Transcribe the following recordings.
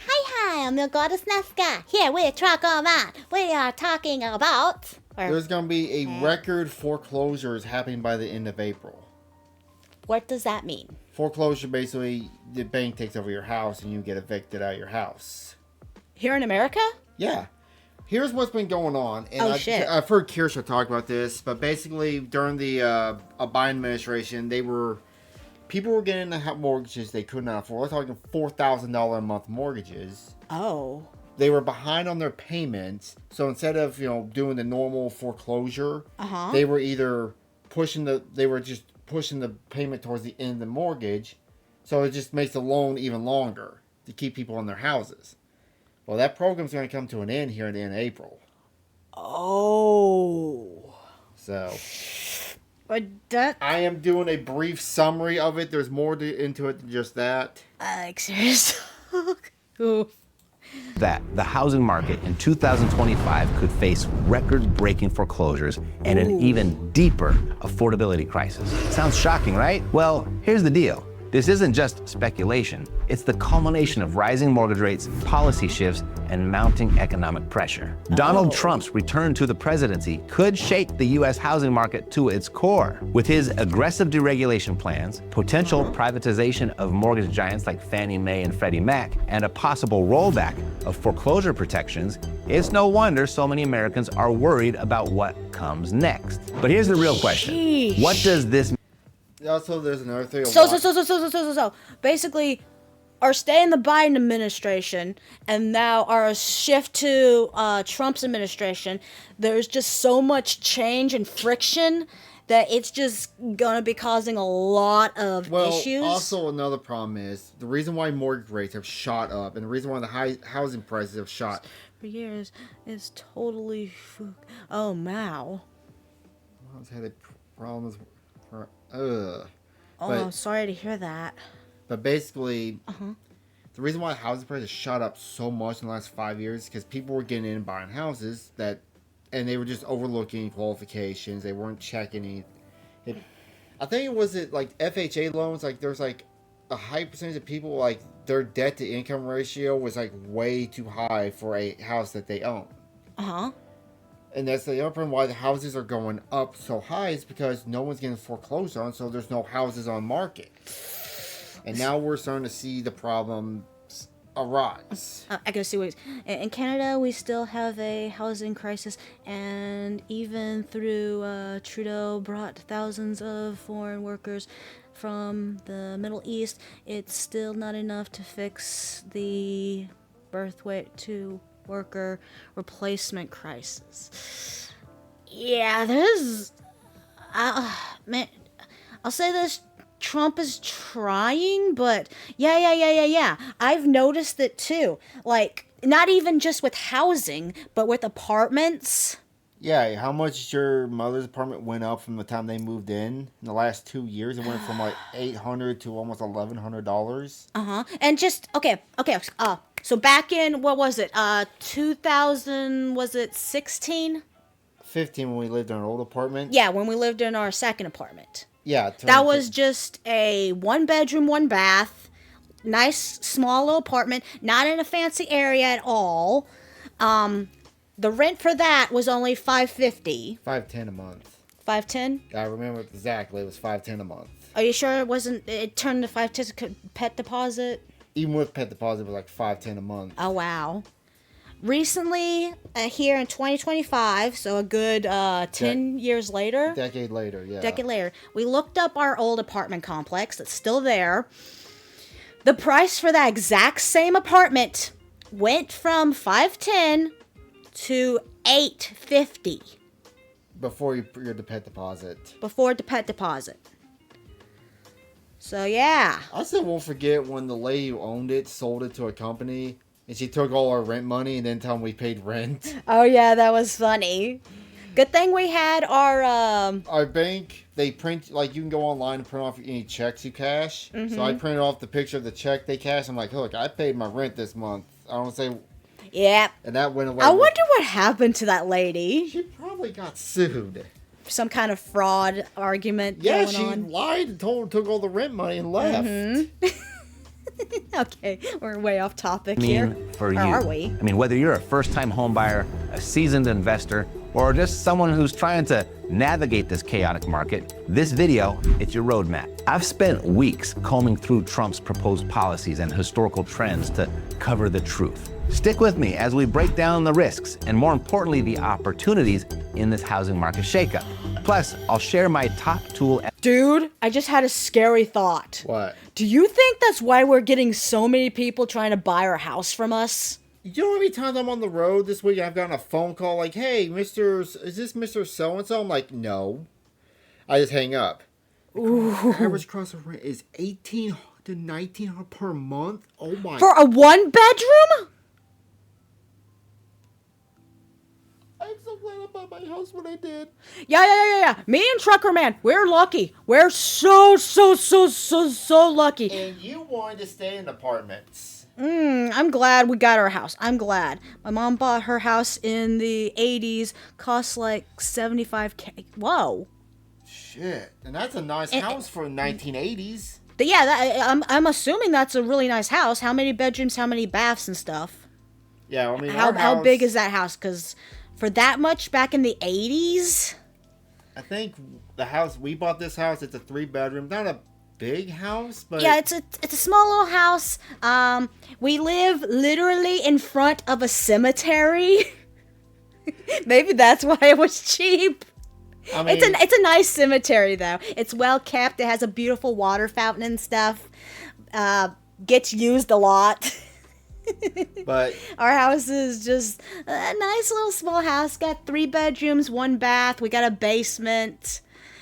Hi, I'm your goddess Nesca. Here with Tracoman. We are talking about... There's going to be a record foreclosures happening by the end of April. What does that mean? Foreclosure, basically, the bank takes over your house and you get evicted out of your house. Here in America? Yeah. Here's what's been going on. And I've heard Kirsha talk about this, but basically during the Biden administration, people were getting the mortgages they could not afford. We're talking $4,000 a month mortgages. Oh. They were behind on their payments, so instead of doing the normal foreclosure, they were either pushing the payment towards the end of the mortgage, so it just makes the loan even longer to keep people in their houses. Well, that program's going to come to an end here at the end of April. Oh. So, I am doing a brief summary of it. There's more into it than just that. Seriously. That the housing market in 2025 could face record-breaking foreclosures and an even deeper affordability crisis. Sounds shocking, right? Well, here's the deal. This isn't just speculation. It's the culmination of rising mortgage rates, policy shifts, and mounting economic pressure. Donald Trump's return to the presidency could shake the U.S. housing market to its core. With his aggressive deregulation plans, potential privatization of mortgage giants like Fannie Mae and Freddie Mac, and a possible rollback of foreclosure protections, it's no wonder so many Americans are worried about what comes next. But here's the real question. What does this mean? Also, there's another thing. So, basically, our stay in the Biden administration and now our shift to Trump's administration, there's just so much change and friction that it's just gonna be causing a lot of issues. Also, another problem is the reason why mortgage rates have shot up and the reason why the housing prices have shot for years is totally. Oh, wow. I've had problems. I'm sorry to hear that. But basically, the reason why housing prices shot up so much in the last 5 years is because people were getting in and buying houses and they were just overlooking qualifications. They weren't checking anything. I think it was like FHA loans. Like there's like a high percentage of people like their debt to income ratio was like way too high for a house that they own. And that's the other problem why the houses are going up so high is because no one's getting foreclosed on, so there's no houses on market. And now we're starting to see the problems arise. I can see what in Canada we still have a housing crisis, and even through Trudeau brought thousands of foreign workers from the Middle East, it's still not enough to fix the birth weight to worker replacement crisis. Yeah, there's man, I'll say this, Trump is trying, but yeah. I've noticed it too. Like, not even just with housing, but with apartments. Yeah, how much your mother's apartment went up from the time they moved in the last 2 years? It went from like $800 to almost $1,100. And just okay. So back in, what was it? 2000, was it 16? 15 when we lived in our old apartment. Yeah, when we lived in our second apartment. Yeah. That was just a 1-bedroom, 1-bath, nice small little apartment, not in a fancy area at all. The rent for that was only $550. $510 a month. $510? I remember exactly. It was $510 a month. Are you sure it wasn't? It turned to $510 pet deposit. Even with pet deposit, it was like $510 a month. Oh wow! Recently, here in 2025, so a good 10 years later. Decade later, yeah. Decade later, we looked up our old apartment complex that's still there. The price for that exact same apartment went from $510 to $850. Before you put your pet deposit. Before the pet deposit. So yeah. I still won't forget when the lady who owned it sold it to a company and she took all our rent money and then told them we paid rent. Oh yeah, that was funny. Good thing we had our bank. They print, like, you can go online and print off any checks you cash. So I printed off the picture of the check they cashed. I'm like, look, I paid my rent this month. I don't say. Yeah. And that went away. I wonder what happened to that lady. She probably got sued. Some kind of fraud argument going on. Yeah, she lied and took all the rent money and left. Okay, we're way off topic mean here. for Or you? are we? I mean, whether you're a first-time home buyer, a seasoned investor, or just someone who's trying to navigate this chaotic market, this video, it's your roadmap. I've spent weeks combing through Trump's proposed policies and historical trends to cover the truth. Stick with me as we break down the risks and, more importantly, the opportunities in this housing market shakeup. Plus, I'll share my top tool. Dude, I just had a scary thought. What? Do you think that's why we're getting so many people trying to buy our house from us? You know how many times I'm on the road this week I've gotten a phone call like, hey, is this Mr. So-and-so? I'm like, no. I just hang up. Ooh. Average cost of rent is $1,800 to $1,900 per month. Oh my. For a 1-bedroom? I'm so glad I bought my house when I did. Yeah. Me and Trucker Man, we're lucky. We're so lucky. And you wanted to stay in apartments. I'm glad we got our house. I'm glad. My mom bought her house in the 80s, cost like $75K. Whoa. Shit. And that's a nice house for 1980s. But yeah, I'm assuming that's a really nice house. How many bedrooms, how many baths and stuff? Yeah, I mean, How big is that house? Because for that much back in the 80s? I think the house, we bought this house, it's a 3-bedroom. Not a big house, but... Yeah, it's a small little house. We live literally in front of a cemetery. Maybe that's why it was cheap. I mean, It's a nice cemetery though. It's well kept. It has a beautiful water fountain and stuff. Gets used a lot. but Our house is just a nice little small house. Got 3 bedrooms, 1 bath. We got a basement.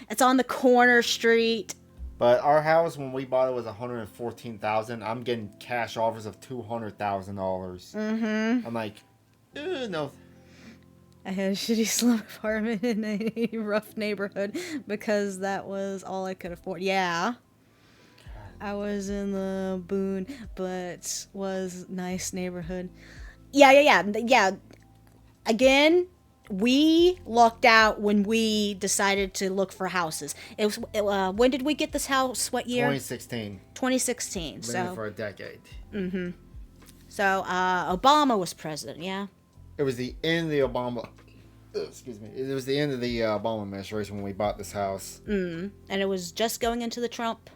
It's on the corner street. But our house, when we bought it, was $114,000. I'm getting cash offers of $200,000. Mm-hmm. I'm like, no. I had a shitty slum apartment in a rough neighborhood because that was all I could afford. Yeah. I was in the Boone, but was nice neighborhood. Yeah. Again, we lucked out when we decided to look for houses. When did we get this house? What year? 2016. 2016. Been for a decade. Mm-hmm. So Obama was president. Yeah. It was the end of the Obama. Excuse me. It was the end of the Obama administration when we bought this house. And it was just going into the Trump.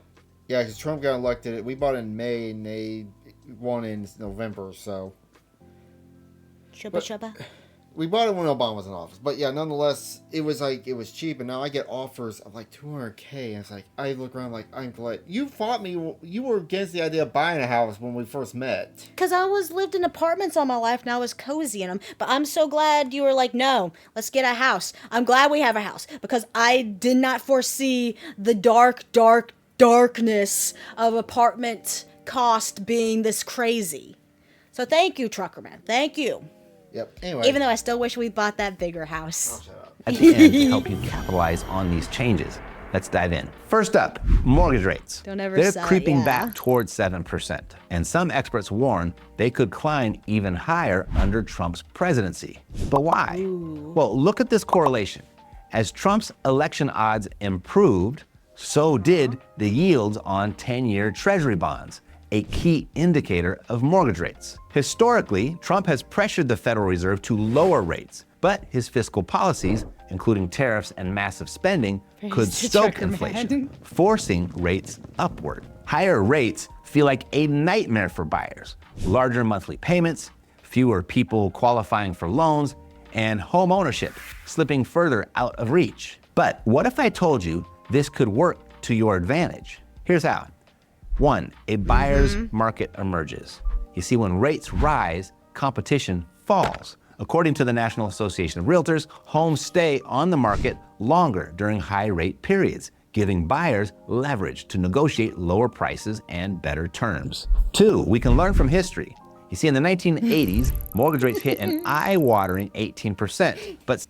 Yeah, because Trump got elected. We bought it in May, and they won in November. So Chubba. we bought it when Obama was in office. But yeah, nonetheless, it was cheap, and now I get offers of like $200K. And it's like, I look around like, I'm glad you fought me. You were against the idea of buying a house when we first met. Because I lived in apartments all my life and I was cozy in them. But I'm so glad you were like, no, let's get a house. I'm glad we have a house because I did not foresee the darkness of apartment cost being this crazy. So thank you, Trucker Man. Thank you. Yep. Anyway. Even though I still wish we bought that bigger house. Oh, shut up. At the end to help you capitalize on these changes. Let's dive in. First up, mortgage rates. Don't ever They're sigh, creeping yeah. back towards 7%. And some experts warn they could climb even higher under Trump's presidency. But why? Ooh. Well, look at this correlation. As Trump's election odds improved, so did the yields on 10-year Treasury bonds, a key indicator of mortgage rates. Historically, Trump has pressured the Federal Reserve to lower rates, but his fiscal policies, including tariffs and massive spending, could stoke inflation, forcing rates upward. Higher rates feel like a nightmare for buyers. Larger monthly payments, fewer people qualifying for loans, and home ownership slipping further out of reach. But what if I told you this could work to your advantage? Here's how. 1, a buyer's market emerges. You see, when rates rise, competition falls. According to the National Association of Realtors, homes stay on the market longer during high rate periods, giving buyers leverage to negotiate lower prices and better terms. 2, we can learn from history. You see, in the 1980s, mortgage rates hit an eye-watering 18%, but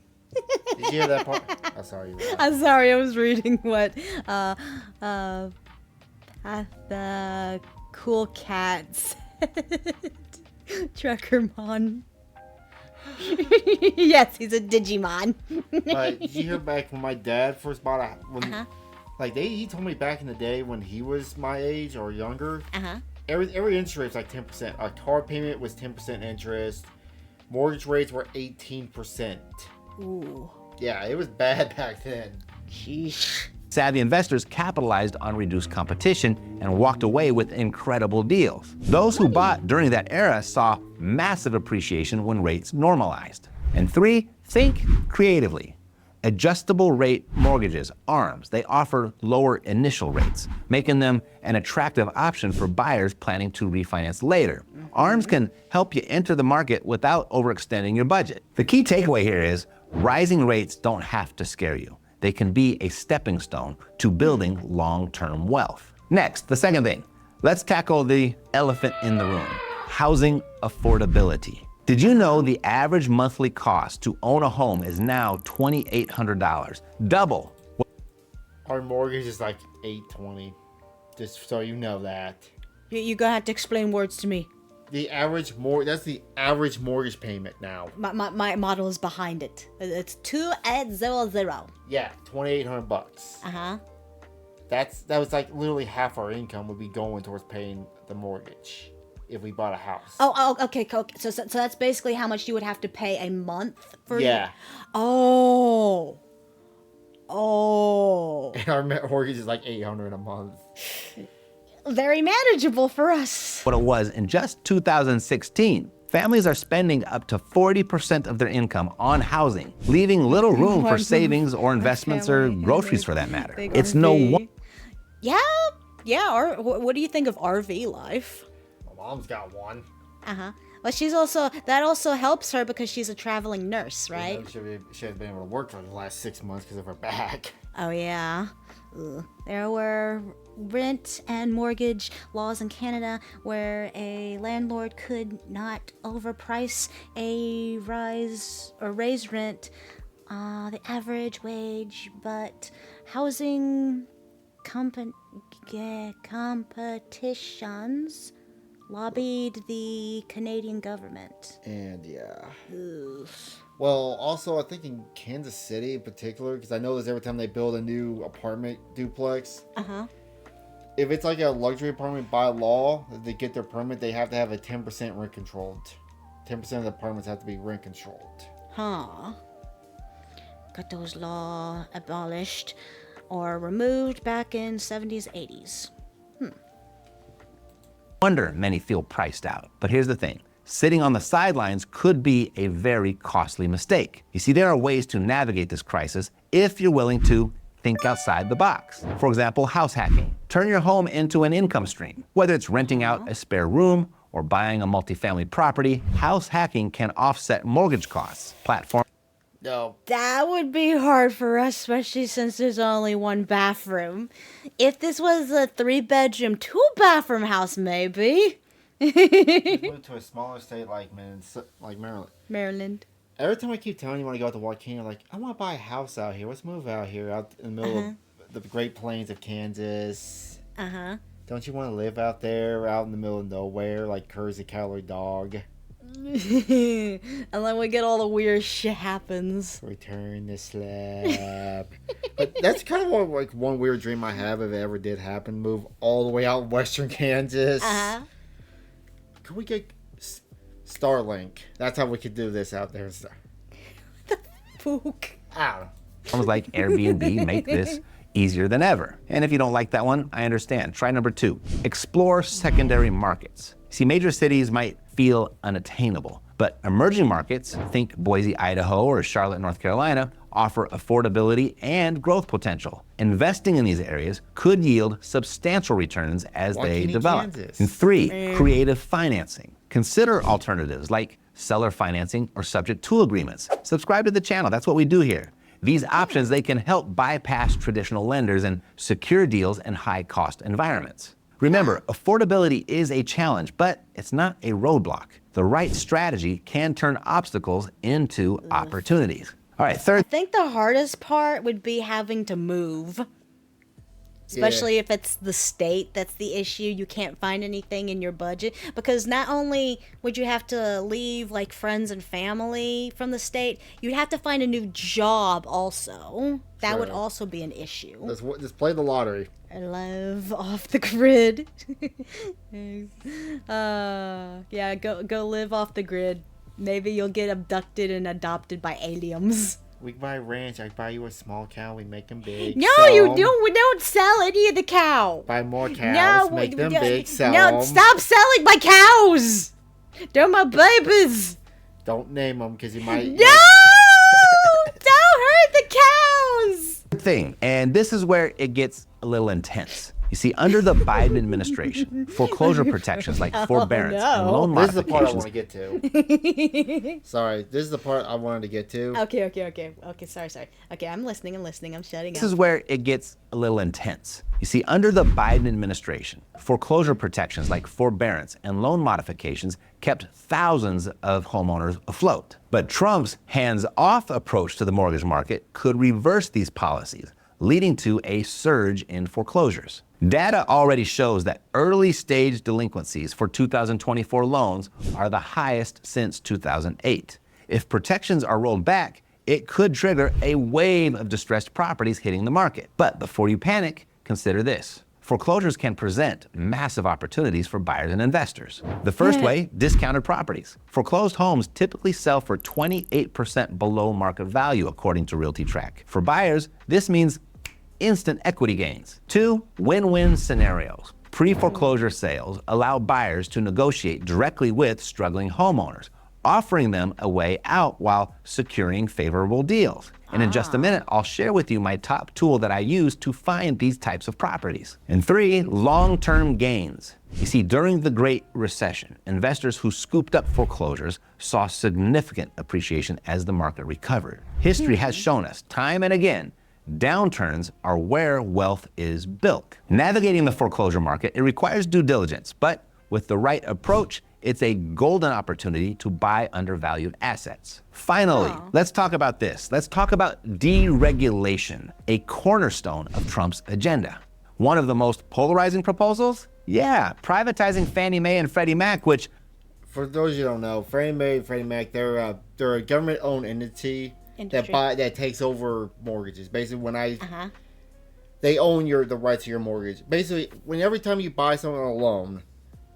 Did you hear that part? Oh, sorry. I'm sorry, I was reading what the cool cat said. Truckermon. Yes, he's a Digimon. But did you hear back when my dad first bought he told me back in the day when he was my age or younger, every interest rate was like 10%. Our car payment was 10% interest. Mortgage rates were 18%. Ooh. Yeah, it was bad back then. Sheesh. Savvy investors capitalized on reduced competition and walked away with incredible deals. Those who bought during that era saw massive appreciation when rates normalized. And 3, think creatively. Adjustable rate mortgages, ARMs, they offer lower initial rates, making them an attractive option for buyers planning to refinance later. ARMs can help you enter the market without overextending your budget. The key takeaway here is rising rates don't have to scare you. They can be a stepping stone to building long-term wealth. Next, the second thing, let's tackle the elephant in the room, housing affordability. Did you know the average monthly cost to own a home is now $2,800, double? Our mortgage is like $820. Just so you know that. You're gonna have to explain words to me. That's the average mortgage payment now. My model is behind it. It's 2800. Yeah, $2,800. That was like literally half our income would be going towards paying the mortgage if we bought a house. Oh, okay. So that's basically how much you would have to pay a month for. Yeah. Oh. And our mortgage is like $800 a month. Very manageable for us. What it was in just 2016. Families are spending up to 40% of their income on housing, leaving little room for savings or investments or groceries for that matter. It's no wonder. Yeah. What do you think of RV life? My mom's got one. But that also helps her because she's a traveling nurse, right? She hasn't been able to work for the last 6 months because of her back. Oh, yeah. Ugh. There were rent and mortgage laws in Canada where a landlord could not overprice a raise rent the average wage, but housing competitions lobbied the Canadian government. And yeah. Ugh. Well, also I think in Kansas City in particular, because I know this every time they build a new apartment duplex. If it's like a luxury apartment by law, if they get their permit, they have to have a 10% rent controlled. 10% of the apartments have to be rent controlled. Got those law abolished or removed back in 70s, 80s. Wonder many feel priced out. But here's the thing. Sitting on the sidelines could be a very costly mistake. You see, there are ways to navigate this crisis if you're willing to think outside the box. For example, house hacking. Turn your home into an income stream. Whether it's renting out a spare room or buying a multifamily property, house hacking can offset mortgage costs. No. That would be hard for us, especially since there's only one bathroom. If this was a 3-bedroom, 2-bathroom house, maybe. Move to a smaller state like Maryland. Maryland. Every time I keep telling you when I go out to Waukee, I'm like, I want to buy a house out here. Let's move out here, out in the middle of the Great Plains of Kansas. Don't you want to live out there, out in the middle of nowhere, like Cur's the Cowardly Dog? And then we get all the weird shit happens. Return the slab. But that's kind of one weird dream I have if it ever did happen. Move all the way out in western Kansas. Could we get Starlink? That's how we could do this out there. The spook. I don't know. Platforms like Airbnb make this easier than ever. And if you don't like that one, I understand. Try number 2. Explore secondary markets. See, major cities might feel unattainable, but emerging markets, think Boise, Idaho, or Charlotte, North Carolina, offer affordability and growth potential. Investing in these areas could yield substantial returns as they develop. Kansas. And 3, creative financing. Consider alternatives like seller financing or subject to agreements. Subscribe to the channel, that's what we do here. These options, they can help bypass traditional lenders and secure deals in high-cost environments. Remember, affordability is a challenge, but it's not a roadblock. The right strategy can turn obstacles into opportunities. All right, third. I think the hardest part would be having to move. Especially if it's the state that's the issue. You can't find anything in your budget. Because not only would you have to leave like friends and family from the state, you'd have to find a new job also. That would also be an issue. Just play the lottery. live off the grid. Yeah, go live off the grid. Maybe you'll get abducted and adopted by aliens. We can buy a ranch. I buy you a small cow. We make them big. No, sell you 'em. don't. We don't sell any of the cow. Buy more cows. Make them big. Sell No, them. stop selling my cows. They're my babies. Don't name them because you might. No, don't hurt the cows. Thing, and this is where it gets a little intense. You see, under the Biden administration, foreclosure protections like forbearance and loan This is the part I modifications. want to get to. Sorry, this is the part I wanted to get to. Okay. Sorry. Okay, I'm listening. I'm shutting This up. is where it gets a little intense. You see, under the Biden administration, foreclosure protections like forbearance and loan modifications kept thousands of homeowners afloat. But Trump's hands-off approach to the mortgage market could reverse these policies, leading to a surge in foreclosures. Data already shows that early stage delinquencies for 2024 loans are the highest since 2008. If protections are rolled back, it could trigger a wave of distressed properties hitting the market. But before you panic, consider this. Foreclosures can present massive opportunities for buyers and investors. The first way, discounted properties. Foreclosed homes typically sell for 28% below market value, according to RealtyTrack. For buyers, this means instant equity gains. 2, win-win scenarios. Pre-foreclosure sales allow buyers to negotiate directly with struggling homeowners, offering them a way out while securing favorable deals. And in just a minute, I'll share with you my top tool that I use to find these types of properties. And 3, long-term gains. You see, during the Great Recession, investors who scooped up foreclosures saw significant appreciation as the market recovered. History has shown us time and again, downturns are where wealth is built. Navigating the foreclosure market, it requires due diligence, but with the right approach, it's a golden opportunity to buy undervalued assets. Finally, let's talk about this. Let's talk about deregulation, a cornerstone of Trump's agenda. One of the most polarizing proposals? Yeah, privatizing Fannie Mae and Freddie Mac, which, For those you don't know, Fannie Mae and Freddie Mac, they're a government-owned entity Industry. that takes over mortgages. Basically, they own the rights to your mortgage. Basically, every time you buy someone a loan,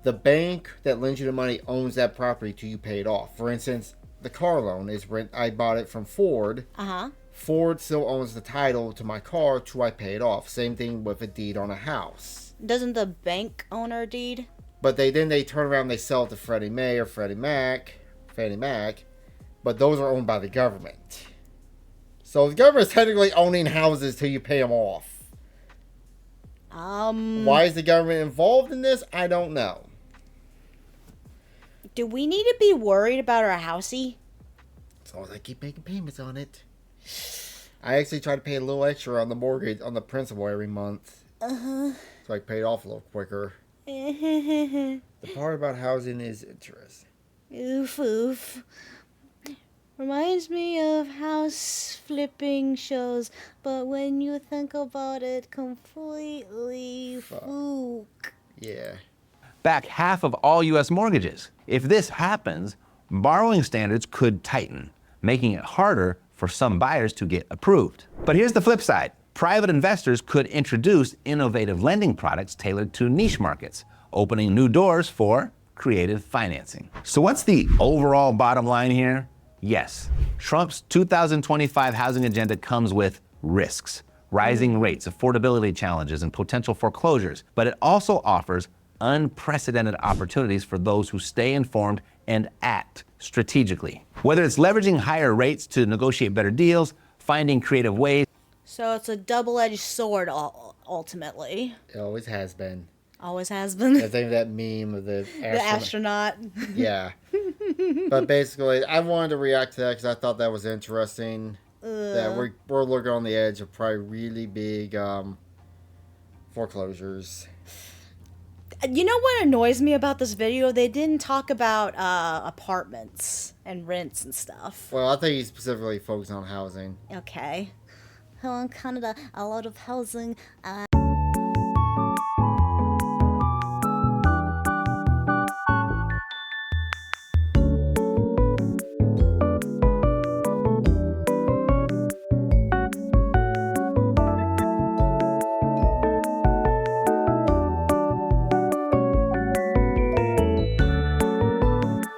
the bank that lends you the money owns that property till you pay it off. For instance, the car loan is rent. I bought it from Ford. Ford still owns the title to my car till I pay it off. Same thing with a deed on a house. Doesn't the bank own our deed? But they turn around and they sell it to Freddie Mae or Fannie Mac. But those are owned by the government. So the government is technically owning houses till you pay them off. Why is the government involved in this? I don't know. Do we need to be worried about our housey? As long as I keep making payments on it. I actually try to pay a little extra on the mortgage, on the principal every month. So I pay it off a little quicker. The part about housing is interesting. Oof. Reminds me of house flipping shows, but when you think about it, completely fluke. Yeah. back half of all U.S. mortgages. If this happens, borrowing standards could tighten, making it harder for some buyers to get approved. But here's the flip side. Private investors could introduce innovative lending products tailored to niche markets, opening new doors for creative financing. So what's the overall bottom line here? Yes, Trump's 2025 housing agenda comes with risks, rising rates, affordability challenges, and potential foreclosures, but it also offers unprecedented opportunities for those who stay informed and act strategically. Whether it's leveraging higher rates to negotiate better deals, finding creative ways. So it's a double-edged sword, ultimately. It always has been. Always has been. I think that meme of the astronaut. Yeah. But basically, I wanted to react to that because I thought that was interesting. That we're looking on the edge of probably really big foreclosures. You know what annoys me about this video? They didn't talk about apartments and rents and stuff. Well, I think he's specifically focused on housing. Okay. Oh, in Canada, a lot of housing.